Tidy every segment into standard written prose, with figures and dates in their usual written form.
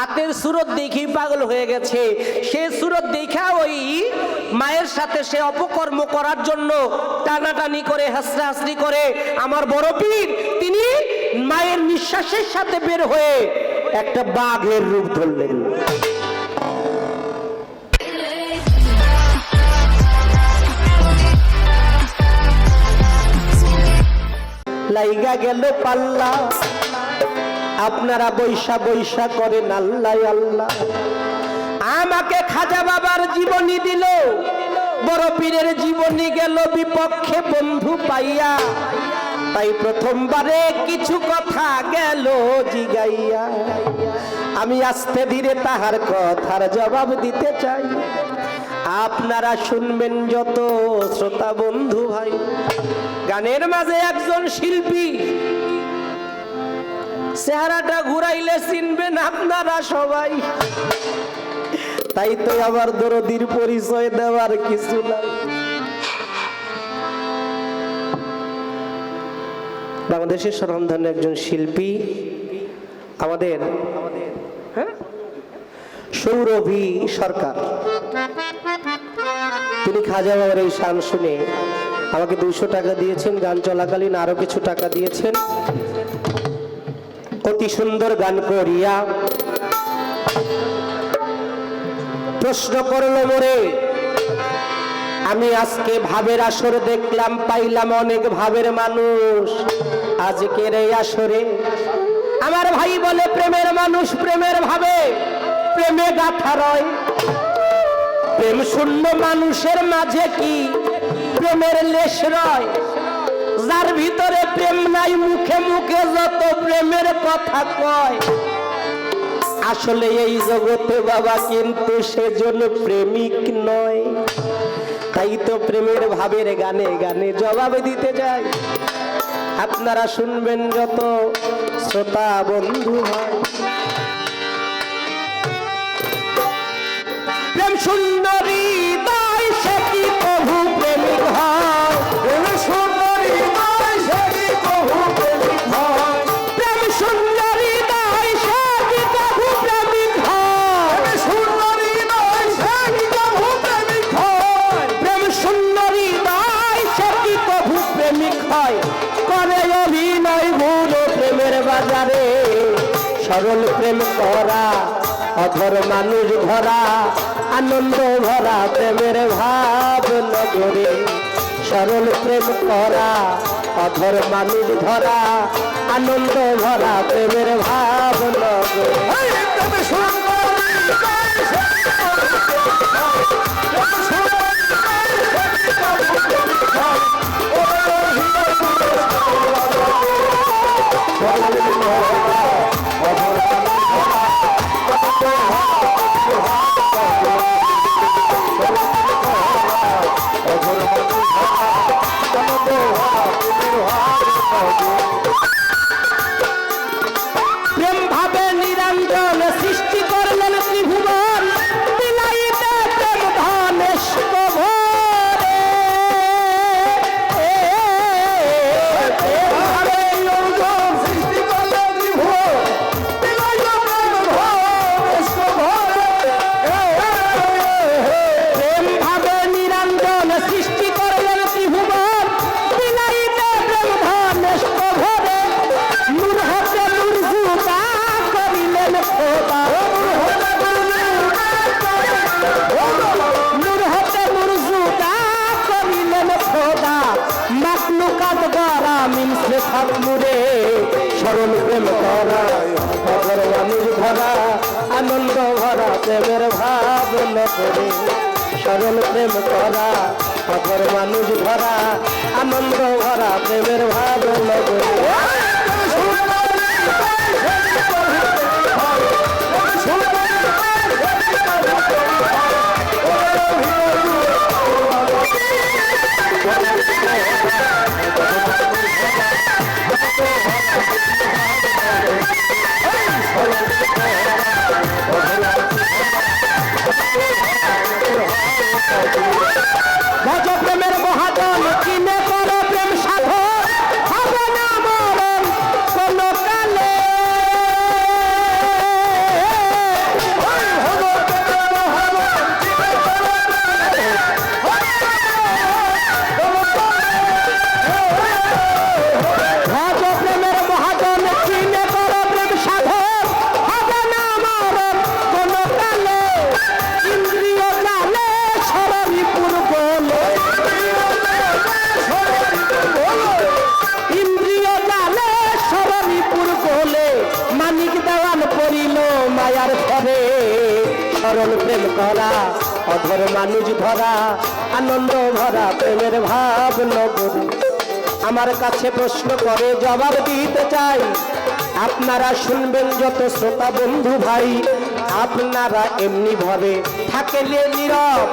হাতের সুরত দেখেই পাগল হয়ে গেছে। সে সুরত দেখা ওই মায়ের সাথে সে অপকর্ম করার জন্য টানাটানি করে হাসরাহাসরি করে আমার বড় পীর তিনি মায়ের নিঃশ্বাসের সাথে বের হয়ে একটা বাঘের রূপ ধরলেন। লাইগা গেল পাল্লা, আপনারা বৈশা বৈশা করেন আল্লাহ আল্লাহ। আমাকে খাজা বাবার জীবনী দিল, বড় পীরের জীবনী গেল বিপক্ষে বন্ধু পাইয়া, তাই প্রথমবারে কিছু কথা গেল জিগাইয়া। আমি আস্তে ধীরে তাহার কথার জবাব দিতে চাই, আপনারা শুনবেন যত শ্রোতা বন্ধু ভাই। গানের মাঝে একজন শিল্পী, চেহারাটা ঘুরাইলে চিনবেন আপনারা সবাই, তাই তো আবার দরদির পরিচয় দেওয়ার কিছু নাই। বাংলাদেশের স্বনামধন্য একজন শিল্পী আমাদের সৌরভী সরকার, তিনি খাজা বাবার এই শান শুনে আমাকে 200 টাকা দিয়েছেন, গান চলাকালীন আরো কিছু টাকা দিয়েছেন। অতি সুন্দর গান করিয়া প্রশ্ন করল মোরে, আমি আজকে ভাবের আসর দেখলাম, পাইলাম অনেক ভাবের মানুষ আজকের এই আসরে। আমার ভাই বলে প্রেমের মানুষ প্রেমের ভাবে প্রেমে গাথা রয়, প্রেম শূন্য মানুষের মাঝে কি প্রেমের লেশ রয়। যার ভিতরে প্রেম নাই মুখে মুখে যত প্রেমের কথা কয়, আসলে এই জগতে বাবা কিন্তু সেজন্য প্রেমিক নয়। তাই তো প্রেমের ভাবের গানে গানে জবাব দিতে যাই, আপনারা শুনবেন যত শ্রোতা বন্ধু হয়। প্রেম সুন্দরী তাই সে কি প্রভু প্রেমিক হয়, প্রেম সুন্দরী তাই সে কি প্রভু প্রেমিক হয়, প্রেম সুন্দরী তাই সে কি প্রভু প্রেমিক হয়, প্রেম সুন্দরী তাই সে কি প্রভু প্রেমিক হয়, প্রেম সুন্দরী তাই সে কি প্রভু প্রেমিক হয়। করে অভিনয় ভুল প্রেমের বাজারে, সরল প্রেম করা অধর মানুষ ভরা, আনন্দ ভরা প্রেমের ভাব নগরে। সরল প্রেম করা অধর মানুষ ধরা, আনন্দ ভরা প্রেমের ভাব নগরে। প্রেম ভাবে নিরঞ্জন সৃষ্টি করলেন ত্রিভুবন, বিলাইতে প্রেম ধনেশ ভরে। প্রেম ভাবে নিরঞ্জন সৃষ্টি করলেন ত্রিভুবন, বিলাইতে প্রেম ধনেশ ভরে। প্রেম ভাবে নিরঞ্জন সৃষ্টি করলেন ত্রিভুবন, বিলাইতে প্রেম ধনেশ ভরে। নূর হতে নূর জুতা করিলেন খোদা, নূর হতে নূর জুতা করিলেন খোদা। মাখলুকাত গড়া মিলছে ফাকমুরে, সরল প্রেম করা অধর মানুষ ভরা, আনন্দ ভরা প্রেমের ভাব নগরে। সরল প্রেম করা অধর মানুষ ভরা, আনন্দ ভরা প্রেমের ভাব নগরে। ভজ প্রেমের মহাজন কিনে করো প্রেম সাধন, হবে না মরণ কোনো মায়ার ঘরে সরল প্রেম করা অধর মানুষ ধরা আনন্দ ভরা প্রেমের ভাব নগরে। আমার কাছে প্রশ্ন করে জবাব দিতে চাই, আপনারা শুনবেন যত শ্রোতা বন্ধু ভাই, আপনারা এমনি ভাবে থাকলে নীরব,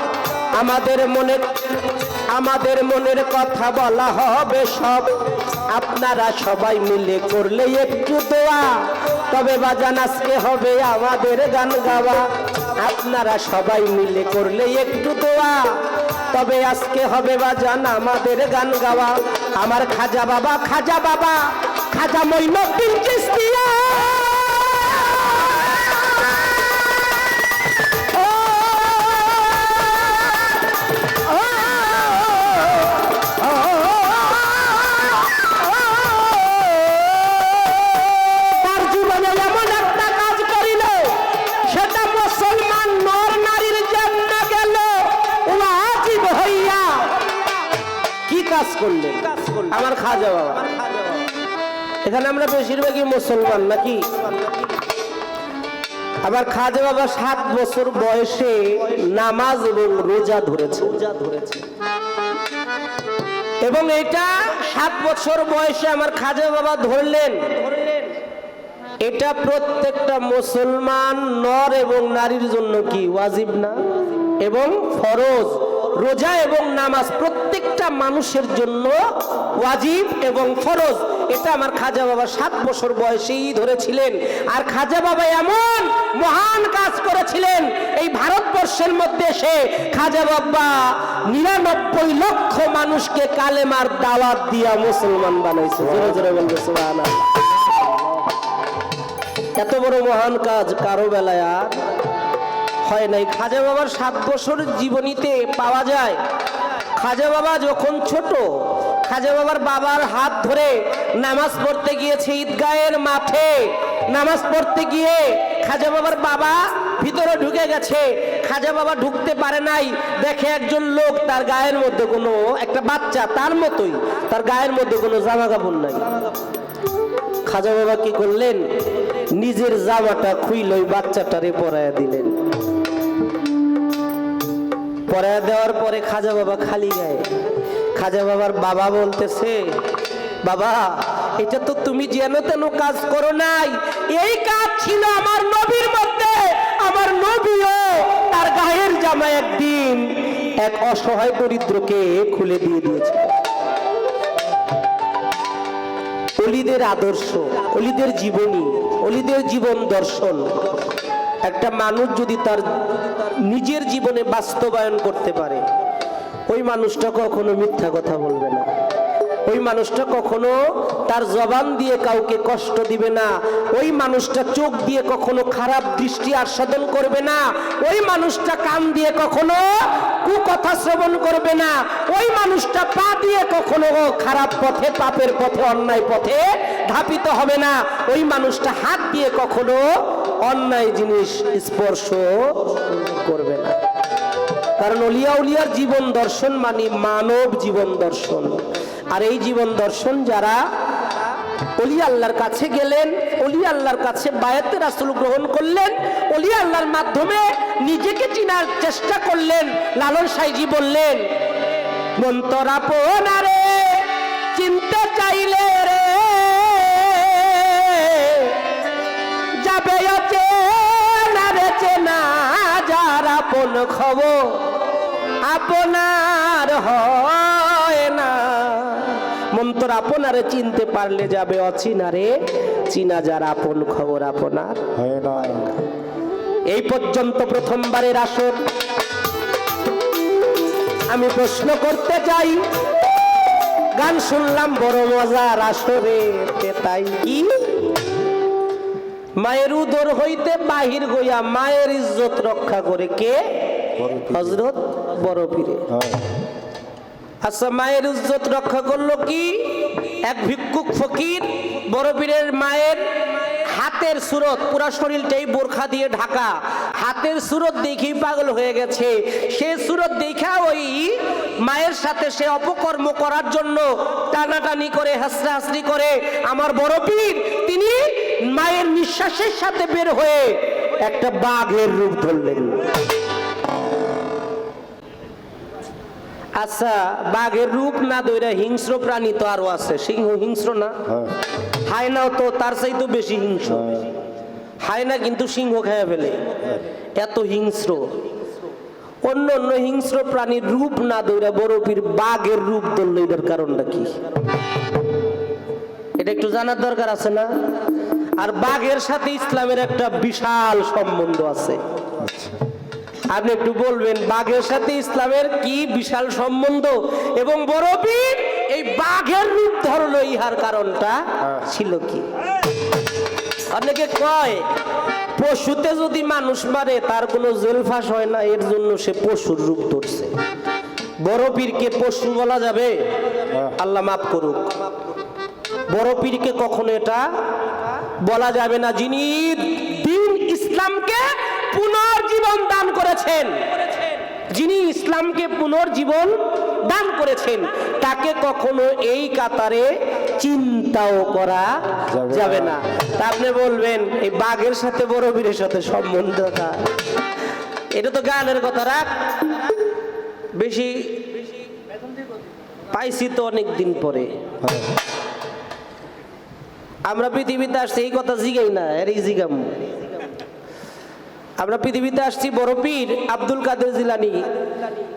আমাদের মনের কথা বলা হবে সব। আপনারা সবাই মিলে করলে একটু দোয়া, তবে বাজান আজকে হবে আমাদের গান গাওয়া। আপনারা সবাই মিলে করলে একটু দোয়া, তবে আজকে হবে বাজান আমাদের গান গাওয়া। আমার খাজা বাবা খাজা মঈনুদ্দিন চিশতিয়া করলেন আমার খাজা বাবা। এখানে আমরা বেশিরভাগই মুসলমান নাকি? আবার খাজা বাবা 7 বছর বয়সে নামাজ এবং রোজা ধরেছে এবং এটা 7 বছর বয়সে আমার খাজা বাবা ধরলেন। এটা প্রত্যেকটা মুসলমান নর এবং নারীর জন্য কি ওয়াজিব না এবং ফরজ। রোজা এবং নামাজ প্রত্যেকটা মানুষের জন্য ওয়াজিব এবং ফরজ। এটা আমার খাজা বাবা 7 বছর বয়সেই ধরেছিলেন। আর খাজা বাবা এমন মহান কাজ করেছিলেন, এই ভারতবর্ষের মধ্যে সে খাজা বাবা 99 লক্ষ মানুষকে কালেমার দাওয়াত দিয়া মুসলমান বানাইছে। জোরে জোরে বলবে সুবহানাল্লাহ। এত বড় মহান কাজ কারো বেলায় আর হয় নাই। খাজা বাবার 7 বছর জীবনীতে পাওয়া যায়, খাজা বাবা যখন ছোট, খাজা বাবার বাবার হাত ধরে নামাজ পড়তে গিয়েছে ঈদগাহের মাঠে। নামাজ পড়তে গিয়ে খাজা বাবার বাবা ভিতরে ঢুকে গেছে, খাজা বাবা ঢুকতে পারে নাই। দেখে একজন লোক, তার গায়ের মধ্যে কোনো একটা বাচ্চা তার মতোই, তার গায়ের মধ্যে কোনো জামা কাপড় নাই। খাজা বাবা কি করলেন, নিজের জামাটা খুইল ওই বাচ্চাটারে পরাইয়া দিলেন। পরাইয়া দেওয়ার পরে খাজা বাবা খালি গায়ে। খাজা বাবার বাবা বলতেছে, বাবা এটা তো তুমি যেন তেন কাজ করো নাই, এই কাজ ছিল আমার নবীর মধ্যে। আমার নবীও তার গায়ের জামা একদিন এক অসহায় দরিদ্রকে খুলে দিয়ে দিয়েছে। অলিদের আদর্শ, অলিদের জীবনী, অলিদের জীবন দর্শন একটা মানুষ যদি তার নিজের জীবনে বাস্তবায়ন করতে পারে, ওই মানুষটা কখনো মিথ্যা কথা বলবে না, ওই মানুষটা কখনো তার জবান দিয়ে কাউকে কষ্ট দিবে না, ওই মানুষটা চোখ দিয়ে কখনো খারাপ দৃষ্টি আস্বাদন করবে না, ওই মানুষটা কান দিয়ে কখনো কুকথা শ্রবণ করবে না, ওই মানুষটা পা দিয়ে কখনো খারাপ পথে, পাপের পথে, অন্যায় পথে ধাপিত হবে না, ওই মানুষটা হাত দিয়ে কখনো অন্যায় জিনিস স্পর্শ করবে না। কারণ অলিয়া উলিয়ার জীবন দর্শন মানে মানব জীবন দর্শন। আর এই জীবন দর্শন যারা অলিয়া আল্লাহর কাছে গেলেন, অলিয়া আল্লাহর কাছে বায়াতে রাসূল গ্রহণ করলেন, অলিয়া আল্লাহর মাধ্যমে নিজেকে চিনার চেষ্টা করলেন, লালন সাইজি বললেন, মন্তর আপনারে চিনতে চাইলে রে যাবে চেনা রে চেনা, যার আপন খবর আপনার হয় না। মন্তর আপনারে চিনতে পারলে যাবে অচিনারে চিনা, যার আপন খবর আপনার হয় না। এই পর্যন্ত প্রথমবারের আসর। আমি প্রশ্ন করতে চাই, গান শুনলাম বড় মজার আসরে, তাই কি মায়ের উদর হইতে বাহির হইয়া মায়ের ইজ্জত রক্ষা করে কে? হযরত বড় পীরে। আচ্ছা, মায়ের ইজ্জত রক্ষা করলো কি? এক ভিক্ষুক ফকির বড় পীরের মায়ের হাতের সুরত, পুরা শরীরটাই বোরখা দিয়ে ঢাকা, হাতের সুরত দেখেই পাগল হয়ে গেছে। সে সুরত দেখা ওই মায়ের সাথে সে অপকর্ম করার জন্য টানাটানি করে, হাসরাহাসরি করে। আমার বড় পীর তিনি মায়ের নিঃশ্বাসের সাথে বের হয়ে একটা বাঘের রূপ ধরলেন। আচ্ছা, বাঘের রূপ না ধরে হিংস্র প্রাণী তো আরো আছে, সিংহ হিংস্র না? হায়নাও তো তার চাইতে বেশি হিংস্র। হায়না কিন্তু সিংহ খেয়ে ফেলে, এত হিংস্র। অন্য অন্য হিংস্র প্রাণীর রূপ না ধরে বড় পীর বাঘের রূপ ধরল, এটার কারণটা কি? এটা একটু জানার দরকার আছে না? আর বাঘের সাথে ইসলামের একটা বিশাল সম্বন্ধ আছে। আপনি একটু বলবেন বাঘের সাথে ইসলামের কি বিশাল সম্বন্ধ, এবং বড় পীর এই বাঘের রূপ ধরলো, ইহার কারণটা ছিল কি? অনেকে কয় পশুতে যদি মানুষ মারে তার কোনো জেল ফাঁস হয় না, এর জন্য সে পশুর রূপ ধরছে। বড় পীরকে পশু বলা যাবে? আল্লাহ মাফ করুক, বড় পীরকে কখনো এটা বলা যাবে না। যিনি দ্বীন ইসলামকে পুনর্জীবন দান করেছেন, যিনি ইসলামকে পুনর্জীবন দান করেছেন, তাকে কখনো এই কাতারে চিন্তাও করা যাবে না। তা আপনি বলবেন এই বাঘের সাথে বড় পীরের সাথে সম্বন্ধটা, এটা তো গানের কথা। রাখ বেশি পাইছি তো অনেক দিন পরে। আমরা পৃথিবীতে আসছি এই কথা জিগাই না, এর জিগাম। আমরা পৃথিবীতে আসছি বড় পীর আব্দুল কাদের জিলানী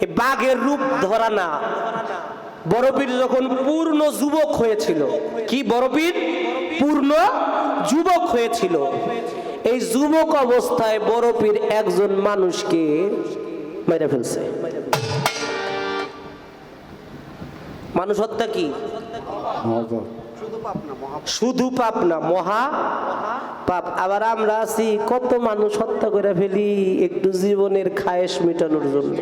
এই বাঘের রূপ ধরা না। বড় পীর যখন পূর্ণ যুবক হয়েছিল, কি বড় পীর পূর্ণ যুবক হয়েছিল, এই যুবক অবস্থায় বড় পীর একজন মানুষকে মেরে ফেলছে। মানুষ হত্যা কি শুধু পাপ না, মহা পাপ। আবার আমরা আছি কত মানুষ হত্যা করে ফেলি একটু জীবনের খায়েশ মেটানোর জন্য।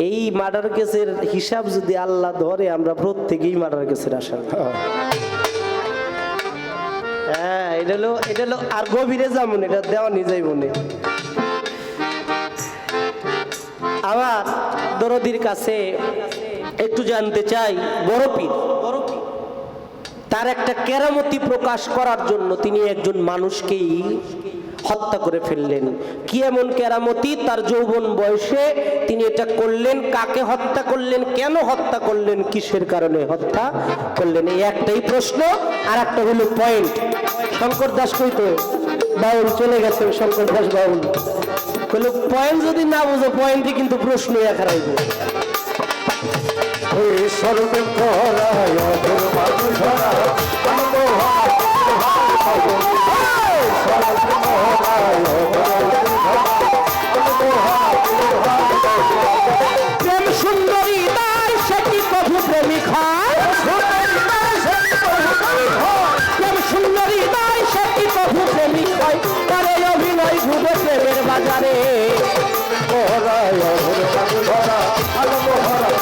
এই মার্ডার কেসের হিসাব যদি আল্লাহ ধরে, আমরা প্রত্যেকেই মার্ডার কেসের আসামি। হ্যাঁ, এটা হলো আর গভীরে যেমন এটা দেওয়া নিজেই মনে। আমার দরদির কাছে একটু জানতে চাই, বড় পীর তার একটা কেরামতি প্রকাশ করার জন্য তিনি একজন মানুষকেই হত্যা করে ফেললেন। কি এমন কেরামতি তার যৌবন বয়সে তিনি এটা করলেন? কাকে হত্যা করলেন, কেন হত্যা করলেন, কিসের কারণে হত্যা করলেন? এই একটাই প্রশ্ন, আর একটা হলো পয়েন্ট। শঙ্কর দাস কইতো, বাউল চলে গেছে শঙ্কর দাস বাউল, বলে পয়েন্ট যদি না বুঝো পয়েন্টই কিন্তু প্রশ্ন একা রাখবে। প্রেম সুন্দরী তাই সে কি কভু প্রেমিক হয়, প্রেম সুন্দরী তাই সে কি কভু প্রেমিক হয়, তারে অভিনয় ঘুরে প্রেমের বাজারে। আনন্দ হরা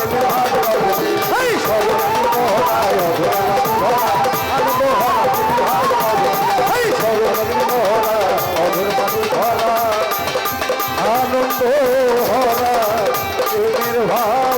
ভাব